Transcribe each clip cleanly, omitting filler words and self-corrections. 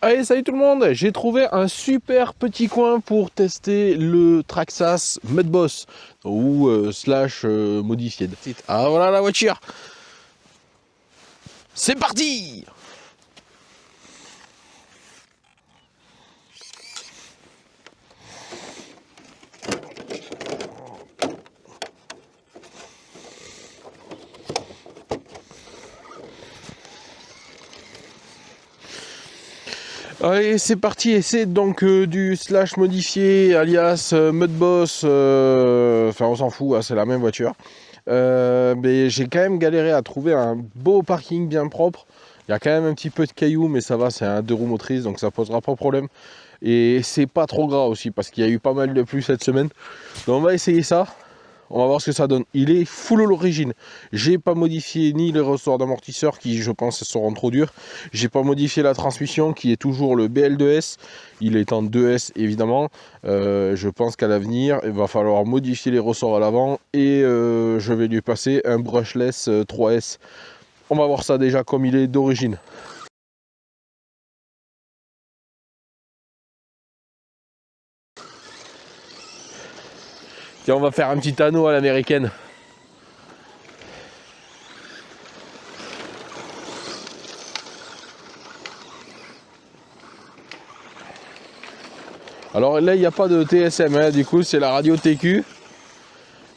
Allez, salut tout le monde! J'ai trouvé un super petit coin pour tester le Traxxas Mudboss ou slash modifié. Ah voilà la voiture! C'est parti! Allez, c'est parti, et c'est donc du slash modifié alias Mudboss, enfin on s'en fout, hein, c'est la même voiture. Mais j'ai quand même galéré à trouver un beau parking bien propre. Il y a quand même un petit peu de cailloux, mais ça va, c'est un 2 roues motrices, donc ça posera pas de problème. Et c'est pas trop gras aussi, parce qu'il y a eu pas mal de pluie cette semaine. Donc on va essayer ça. On va voir ce que ça donne. Il est full à l'origine. J'ai pas modifié ni les ressorts d'amortisseur qui, je pense, seront trop durs. J'ai pas modifié la transmission qui est toujours le BL2S. Il est en 2S évidemment. Je pense qu'à l'avenir, il va falloir modifier les ressorts à l'avant et je vais lui passer un brushless 3S. On va voir ça déjà comme il est d'origine. Tiens, on va faire un petit anneau à l'américaine. Alors là, il n'y a pas de TSM, hein, du coup, c'est la radio TQ.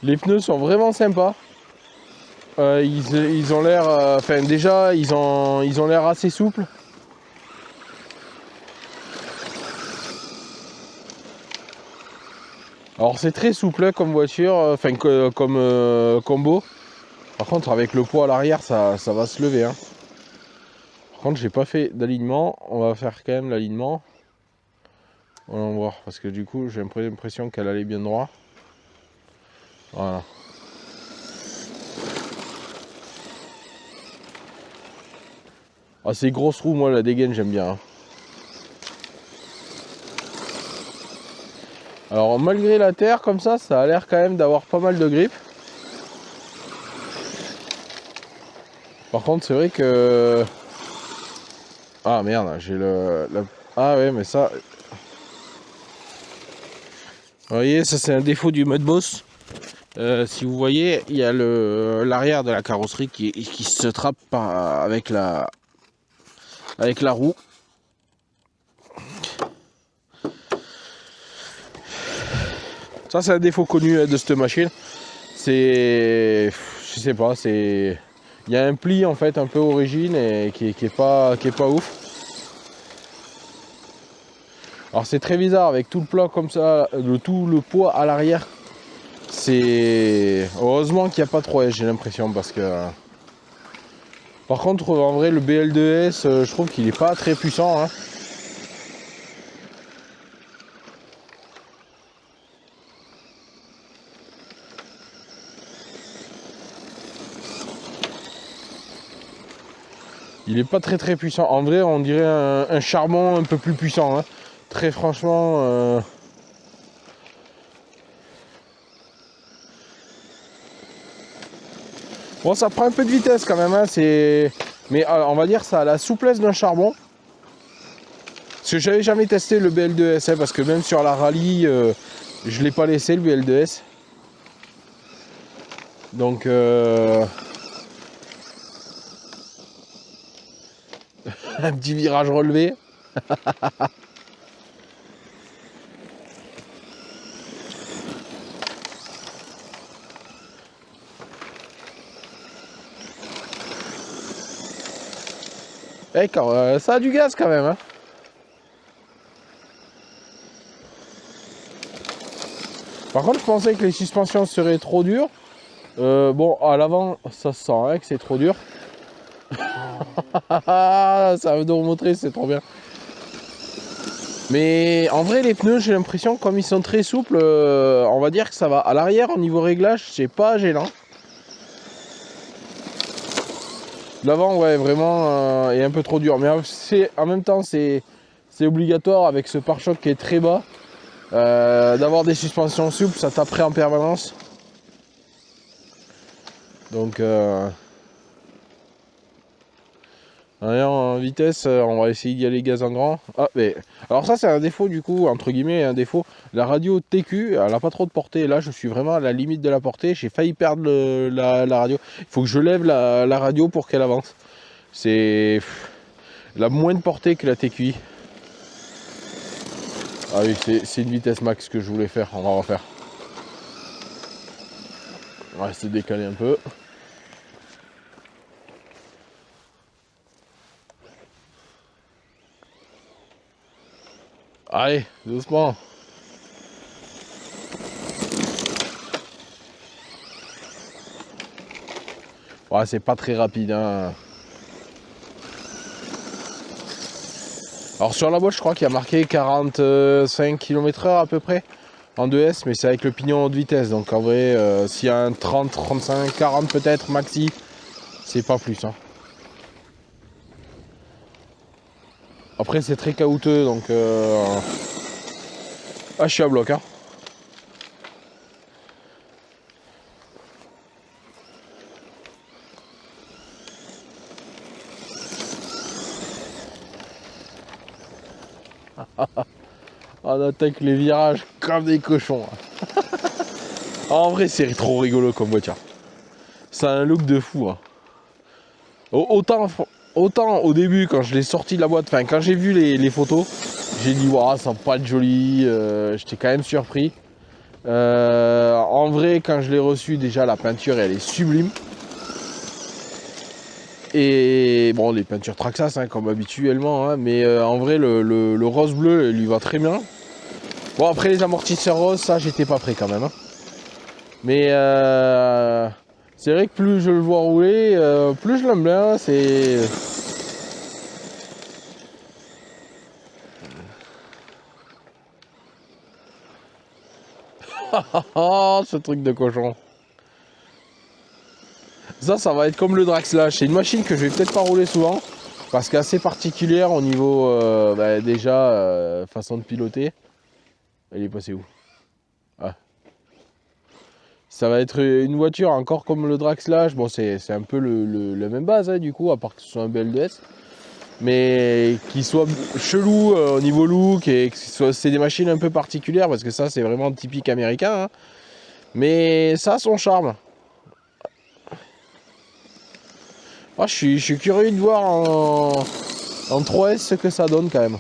Les pneus sont vraiment sympas. Ils ont l'air, enfin déjà, ils ont l'air assez souples. Alors c'est très souple hein, comme voiture, enfin comme combo. Par contre, avec le poids à l'arrière, ça va se lever. Hein. Par contre, j'ai pas fait d'alignement. On va faire quand même l'alignement. On va voir, parce que du coup, j'ai l'impression qu'elle allait bien droit. Voilà. Ah, ces grosses roues, moi, la dégaine, j'aime bien. Hein. Alors, malgré la terre, comme ça a l'air quand même d'avoir pas mal de grippe. Par contre, c'est vrai que... Ah, merde, j'ai Ah ouais, mais ça... Vous voyez, ça c'est un défaut du Mudboss. Si vous voyez, il y a l'arrière de la carrosserie qui se trappe avec la roue. Ça c'est un défaut connu de cette machine. C'est, je sais pas, c'est, il y a un pli en fait un peu origine et qui est pas ouf. Alors c'est très bizarre avec tout le plat comme ça, tout le poids à l'arrière. C'est heureusement qu'il n'y a pas 3S, j'ai l'impression, parce que par contre en vrai le BL2S je trouve qu'il est pas très puissant hein. Il est pas très puissant. En vrai on dirait un charbon un peu plus puissant hein. Très franchement bon ça prend un peu de vitesse quand même hein. Mais on va dire ça a la souplesse d'un charbon. Parce que j'avais jamais testé le BL2S hein, parce que même sur la rallye je l'ai pas laissé le BL2S. Donc un petit virage relevé. Eh, ça a du gaz quand même hein. Par contre je pensais que les suspensions seraient trop dures. Bon à l'avant ça se sent hein, que c'est trop dur. Ça veut nous remontrer, c'est trop bien. Mais en vrai les pneus j'ai l'impression comme ils sont très souples, on va dire que ça va. À l'arrière au niveau réglage c'est pas gênant. L'avant ouais vraiment est un peu trop dur. Mais en même temps c'est obligatoire avec ce pare-choc qui est très bas. D'avoir des suspensions souples, ça taperait en permanence. Donc En vitesse, on va essayer d'y aller gaz en grand. Ah, mais alors ça c'est un défaut du coup, entre guillemets, un défaut. La radio TQ, elle a pas trop de portée. Là, je suis vraiment à la limite de la portée. J'ai failli perdre la radio. Il faut que je lève la radio pour qu'elle avance. C'est la moins de portée que la TQI. Ah oui, c'est une vitesse max que je voulais faire. On va refaire. On va rester décalé un peu. Allez, doucement. Ouais, c'est pas très rapide, hein. Alors sur la boîte, je crois qu'il y a marqué 45 km/h à peu près en 2S, mais c'est avec le pignon de vitesse. Donc en vrai, s'il y a un 30, 35, 40 peut-être maxi, c'est pas plus, hein. Après, c'est très caouteux, donc ah, je suis à bloc, hein. On attaque les virages comme des cochons. En vrai, c'est trop rigolo comme voiture. Ça a un look de fou, hein. Autant au début, quand je l'ai sorti de la boîte, enfin quand j'ai vu les photos, j'ai dit waouh, ça va pas être joli. J'étais quand même surpris. En vrai, quand je l'ai reçu, déjà la peinture elle est sublime. Et bon, les peintures Traxxas, hein, comme habituellement, hein, mais en vrai, le rose bleu lui va très bien. Bon, après les amortisseurs roses, ça j'étais pas prêt quand même, hein. Mais c'est vrai que plus je le vois rouler, plus je l'aime bien. C'est. Oh, ce truc de cochon. Ça va être comme le Draxlash. C'est une machine que je vais peut-être pas rouler souvent. Parce qu'elle est assez particulière au niveau, déjà, façon de piloter. Elle est passée où? Ah. Ça va être une voiture encore comme le Draxlash. Bon, c'est un peu la même base, hein, du coup, à part que ce soit un BL2S. Mais qui soit chelou au niveau look et que c'est des machines un peu particulières parce que ça, c'est vraiment typique américain, hein. Mais ça a son charme. Ah, je suis curieux de voir en 3S ce que ça donne quand même.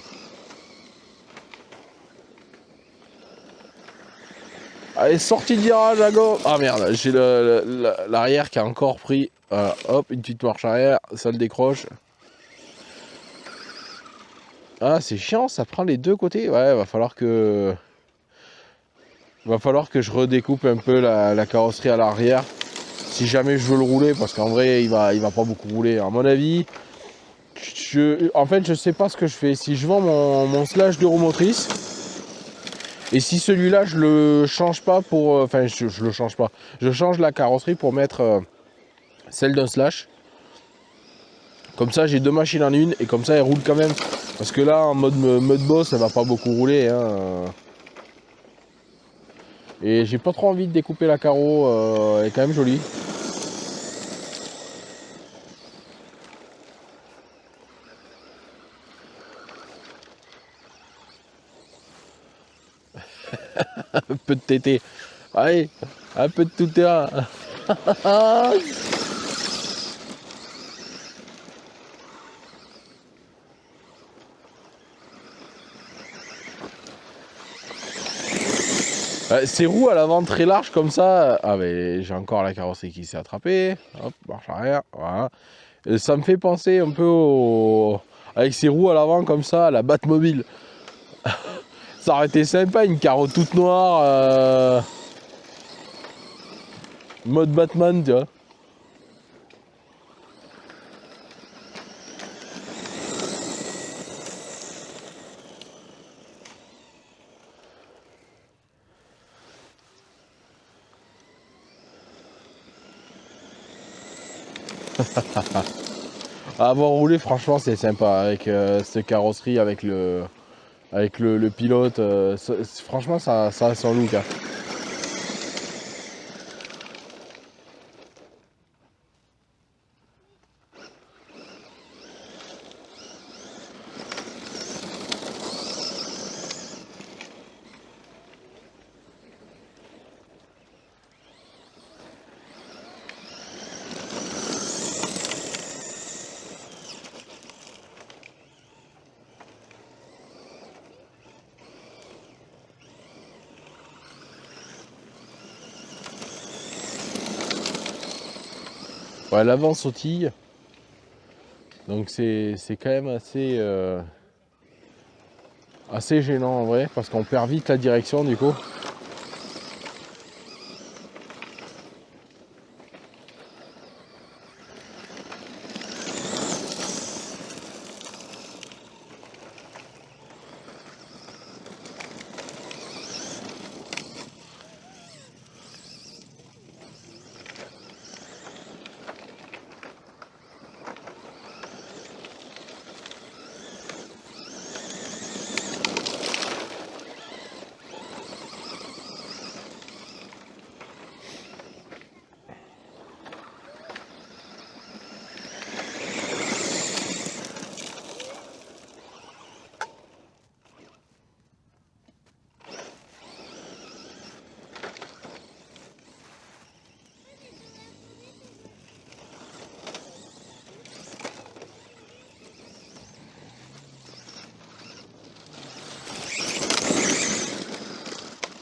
Allez, sortie de virage à gauche. Ah merde, j'ai l'arrière qui a encore pris. Voilà, hop, une petite marche arrière, ça le décroche. Ah, c'est chiant, ça prend les deux côtés. Ouais, va falloir que je redécoupe un peu la carrosserie à l'arrière. Si jamais je veux le rouler, parce qu'en vrai, il va pas beaucoup rouler. À mon avis, en fait, je sais pas ce que je fais. Si je vends mon slash de roue motrice, et si celui-là, je le change pas pour... Enfin, je le change pas. Je change la carrosserie pour mettre celle d'un slash. Comme ça, j'ai deux machines en une, et comme ça, elle roule quand même. Parce que là, en mode boss, elle va pas beaucoup rouler, hein. Et j'ai pas trop envie de découper la carreau, elle est quand même jolie. Un peu de tété. Allez, un peu de tout terrain. Ces roues à l'avant très larges comme ça. Ah mais j'ai encore la carrosserie qui s'est attrapée. Hop, marche arrière. Voilà. Et ça me fait penser un peu avec ces roues à l'avant comme ça, à la Batmobile. Ça aurait été sympa, une carreau toute noire. Mode Batman, tu vois. À avoir roulé, franchement, c'est sympa avec cette carrosserie, avec le pilote. Franchement, ça a son look, hein. Ouais, l'avant sautille. Donc c'est quand même assez gênant en vrai, parce qu'on perd vite la direction du coup.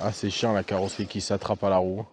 Ah, c'est chiant la carrosserie qui s'attrape à la roue.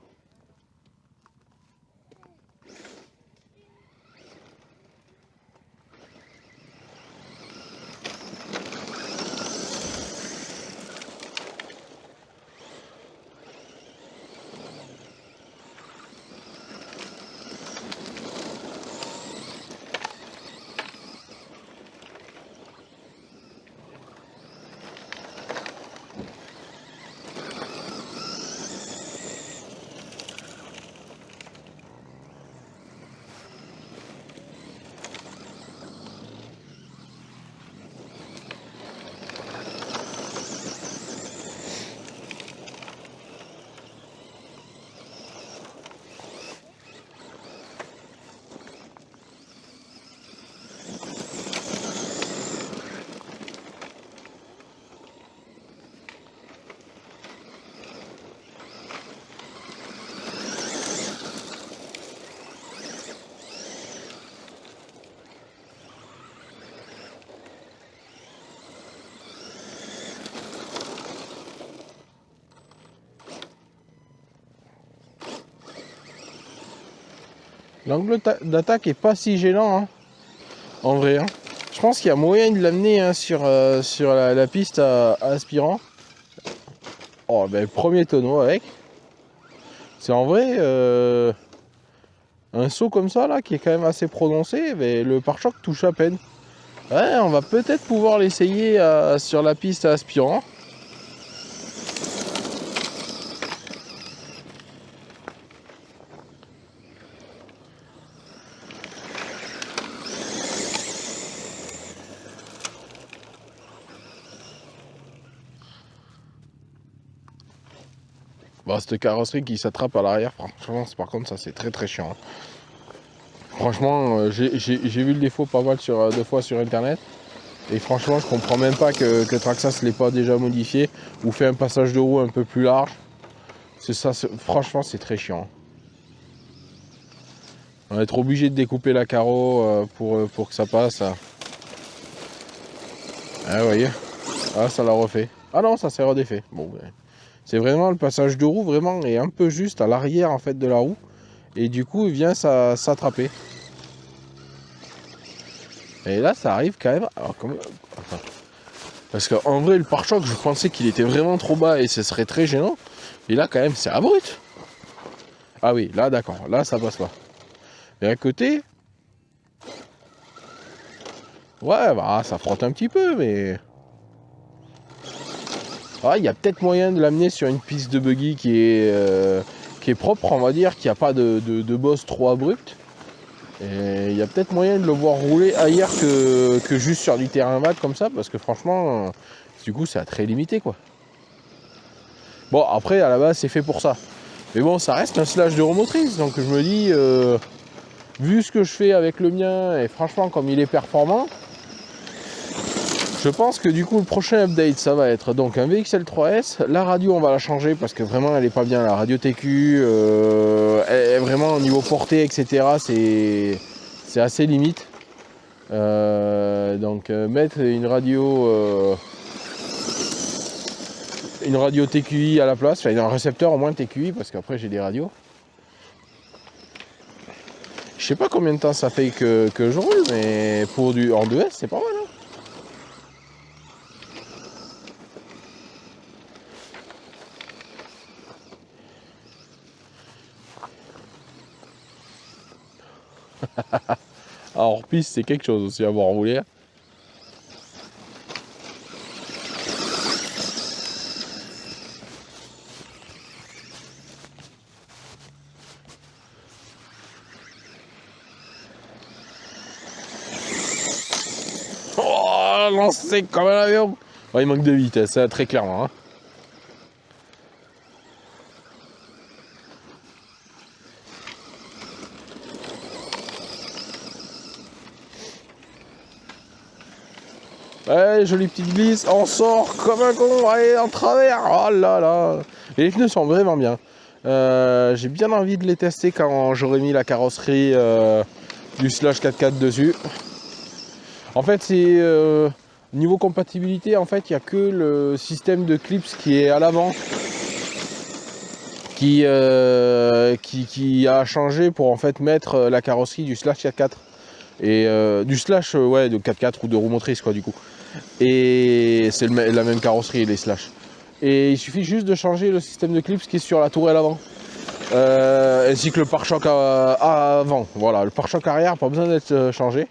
L'angle d'attaque est pas si gênant, hein, en vrai. Hein. Je pense qu'il y a moyen de l'amener hein, sur la piste à aspirant. Oh, ben, premier tonneau avec. C'est en vrai un saut comme ça, là, qui est quand même assez prononcé. Mais le pare-choc touche à peine. Ouais, on va peut-être pouvoir l'essayer sur la piste à aspirant. Bon, cette carrosserie qui s'attrape à l'arrière, franchement, par contre, ça c'est très très chiant. Franchement, j'ai vu le défaut pas mal deux fois sur internet. Et franchement, je comprends même pas que Traxxas ne l'ait pas déjà modifié ou fait un passage de roue un peu plus large. C'est ça, franchement, c'est très chiant. On va être obligé de découper la carreau pour que ça passe. Ah, vous voyez. Ah, ça l'a refait. Ah non, ça s'est redéfait. Bon, ben, c'est vraiment le passage de roue, vraiment, est un peu juste à l'arrière en fait de la roue. Et du coup, il vient s'attraper. Et là, ça arrive quand même. Alors, enfin, parce qu'en vrai, le pare-choc, je pensais qu'il était vraiment trop bas et ce serait très gênant. Et là, quand même, c'est abrupt. Ah oui, là, d'accord. Là, ça passe pas. Et à côté, ouais, bah, ça frotte un petit peu, mais. Ah, il y a peut-être moyen de l'amener sur une piste de buggy qui est propre, on va dire, qui a pas de bosse trop abrupte. Et il y a peut-être moyen de le voir rouler ailleurs que juste sur du terrain vague comme ça, parce que franchement, du coup, c'est très limité, quoi. Bon, après, à la base, c'est fait pour ça. Mais bon, ça reste un slash de remotrice, donc je me dis, vu ce que je fais avec le mien, et franchement, comme il est performant, je pense que du coup, le prochain update, ça va être donc un VXL3S. La radio, on va la changer, parce que vraiment, elle est pas bien. La radio TQ, elle est vraiment au niveau portée, etc., c'est assez limite. Donc, mettre une radio TQI à la place, enfin un récepteur au moins TQI, parce qu'après j'ai des radios. Je sais pas combien de temps ça fait que je roule, mais pour du en 2S, c'est pas mal. Hein. Hors piste, c'est quelque chose aussi à voir rouler. Oh, lancé comme un avion. Ouais, il manque de vitesse, hein, très clairement. Hein. Ouais, jolie petite glisse, on sort comme un con, allez, en travers, oh là là. Et les pneus sont vraiment bien. J'ai bien envie de les tester quand j'aurai mis la carrosserie du Slash 4x4 dessus. En fait, c'est niveau compatibilité, en fait, il n'y a que le système de clips qui est à l'avant qui a changé pour en fait mettre la carrosserie du Slash 4x4 et du Slash ouais, de 4x4 ou de roue motrice quoi du coup. Et c'est la même carrosserie les Slash. Et il suffit juste de changer le système de clips qui est sur la tourelle avant. Ainsi que le pare-choc avant. Voilà, le pare-choc arrière, pas besoin d'être changé.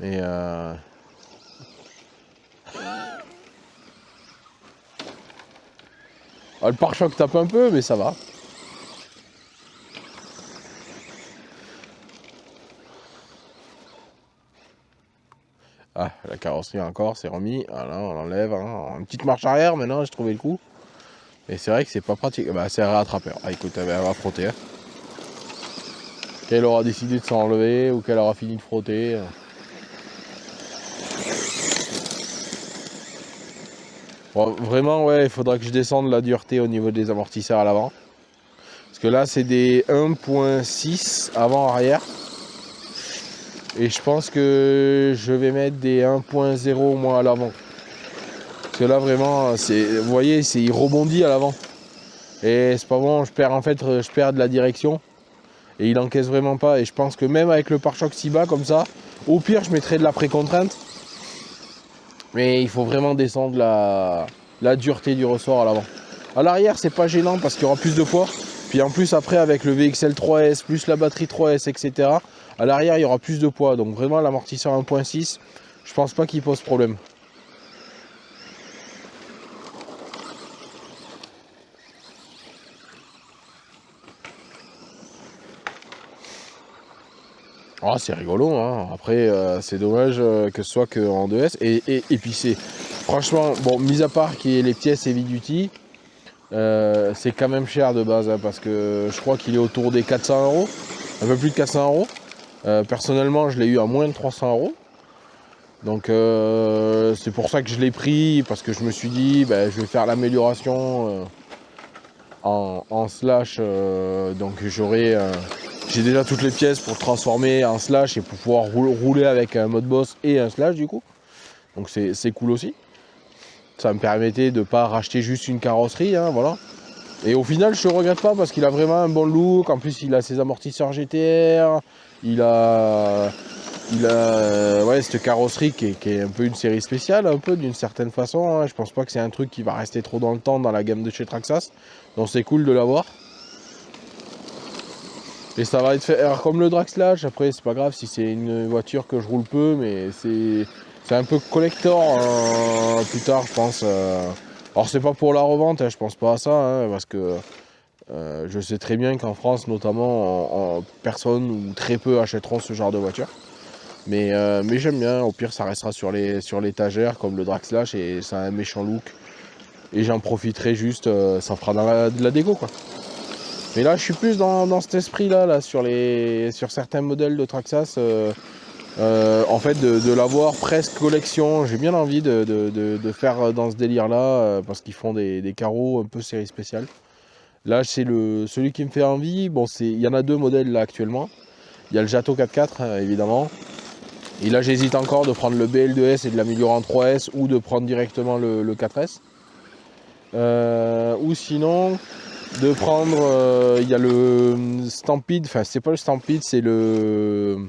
Et le pare-choc tape un peu, mais ça va. Ah, la carrosserie encore, c'est remis. Voilà, on l'enlève. Hein. Une petite marche arrière, maintenant, j'ai trouvé le coup. Et c'est vrai que c'est pas pratique. Bah, c'est un rattrapeur. Ah, écoute, elle va frotter. Hein. Qu'elle aura décidé de s'enlever ou qu'elle aura fini de frotter. Bon, vraiment, ouais, il faudra que je descende la dureté au niveau des amortisseurs à l'avant. Parce que là, c'est des 1.6 avant-arrière. Et je pense que je vais mettre des 1.0 au moins à l'avant. Parce que là, vraiment, vous voyez, il rebondit à l'avant. Et c'est pas bon, je perds de la direction. Et il encaisse vraiment pas. Et je pense que même avec le pare-choc si bas comme ça, au pire, je mettrai de la précontrainte. Mais il faut vraiment descendre la dureté du ressort à l'avant. À l'arrière, c'est pas gênant parce qu'il y aura plus de poids. Puis en plus, après, avec le VXL 3S, plus la batterie 3S, etc., à l'arrière, il y aura plus de poids. Donc vraiment, l'amortisseur 1.6, je pense pas qu'il pose problème. Ah, c'est rigolo, hein. Après, c'est dommage que ce soit qu'en 2S. Et puis c'est, franchement, bon, mis à part qu'il y ait les pièces heavy duty, c'est quand même cher de base, hein, parce que je crois qu'il est autour des 400 €, un peu plus de 400 €. Personnellement, je l'ai eu à moins de 300 €. Donc c'est pour ça que je l'ai pris, parce que je me suis dit, ben, je vais faire l'amélioration en slash, donc j'ai déjà toutes les pièces pour transformer en slash et pour pouvoir rouler avec un mode boss et un slash du coup. Donc c'est cool aussi. Ça me permettait de ne pas racheter juste une carrosserie, hein, voilà. Et au final, je ne regrette pas parce qu'il a vraiment un bon look. En plus, il a ses amortisseurs GTR. Il a ouais, cette carrosserie qui est un peu une série spéciale, un peu d'une certaine façon. Hein. Je pense pas que c'est un truc qui va rester trop dans le temps dans la gamme de chez Traxxas. Donc c'est cool de l'avoir. Et ça va être fait comme le Dragslash. Après, c'est pas grave si c'est une voiture que je roule peu, mais c'est un peu collector plus tard, je pense. Alors, c'est pas pour la revente, hein, je pense pas à ça, hein, parce que je sais très bien qu'en France, notamment, personne ou très peu achèteront ce genre de voiture. Mais j'aime bien, au pire, ça restera sur l'étagère comme le Dragslash et ça a un méchant look. Et j'en profiterai juste, ça fera de la déco, quoi. Mais là, je suis plus dans cet esprit-là, sur certains modèles de Traxxas, en fait, de l'avoir presque collection. J'ai bien envie de faire dans ce délire-là, parce qu'ils font des carreaux un peu série spéciale. Là, c'est celui qui me fait envie. Bon, il y en a deux modèles là actuellement. Il y a le Jato 4x4, évidemment. Et là, j'hésite encore de prendre le BL2S et de l'améliorer en 3S ou de prendre directement le 4S. Ou sinon, de prendre, il y a le Stampede, enfin c'est pas le Stampede, c'est le,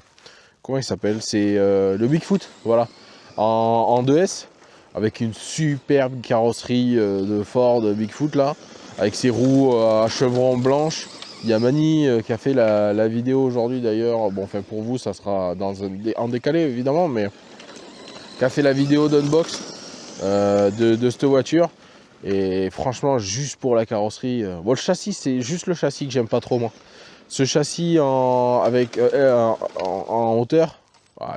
comment il s'appelle, c'est le Bigfoot, voilà, en 2S, avec une superbe carrosserie de Ford Bigfoot là, avec ses roues à chevron blanches. Il y a Mani qui a fait la vidéo aujourd'hui d'ailleurs, bon enfin pour vous ça sera en décalé évidemment, mais qui a fait la vidéo d'unbox de cette voiture. Et franchement, juste pour la carrosserie, bon, le châssis, c'est juste le châssis que j'aime pas trop moi. Ce châssis en hauteur,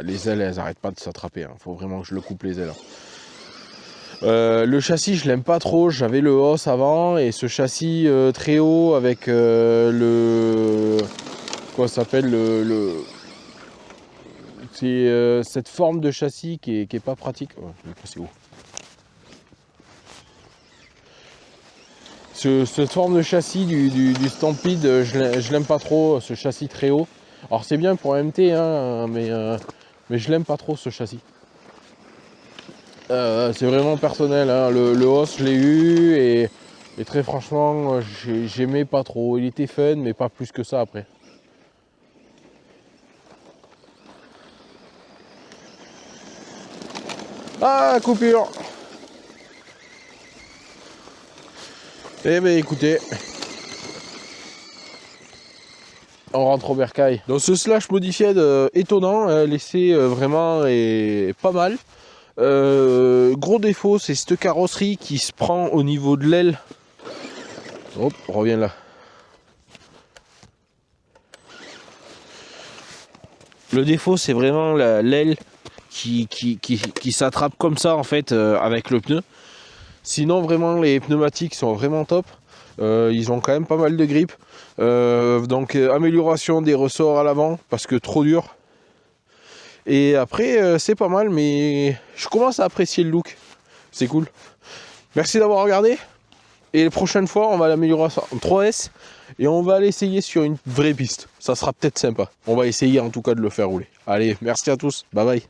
les ailes elles arrêtent pas de s'attraper, hein. Faut vraiment que je le coupe les ailes. Le châssis je l'aime pas trop, j'avais le Hoss avant et ce châssis très haut avec le, quoi ça s'appelle, c'est cette forme de châssis qui est pas pratique. Oh, je vais passer où. Cette forme de châssis du Stampede, je l'aime pas trop, ce châssis très haut. Alors c'est bien pour MT, hein, mais je l'aime pas trop ce châssis. C'est vraiment personnel, hein. Le Hoss je l'ai eu et très franchement j'aimais pas trop. Il était fun mais pas plus que ça après. Ah, coupure. Eh ben écoutez, on rentre au bercail. Donc ce slash modifié étonnant, l'essai vraiment est pas mal. Gros défaut, c'est cette carrosserie qui se prend au niveau de l'aile. Hop, on revient là. Le défaut, c'est vraiment l'aile qui s'attrape comme ça en fait avec le pneu. Sinon, vraiment, les pneumatiques sont vraiment top. Ils ont quand même pas mal de grip. Donc, amélioration des ressorts à l'avant parce que trop dur. Et après, c'est pas mal, mais je commence à apprécier le look. C'est cool. Merci d'avoir regardé. Et la prochaine fois, on va l'améliorer en 3S. Et on va l'essayer sur une vraie piste. Ça sera peut-être sympa. On va essayer en tout cas de le faire rouler. Allez, merci à tous. Bye bye.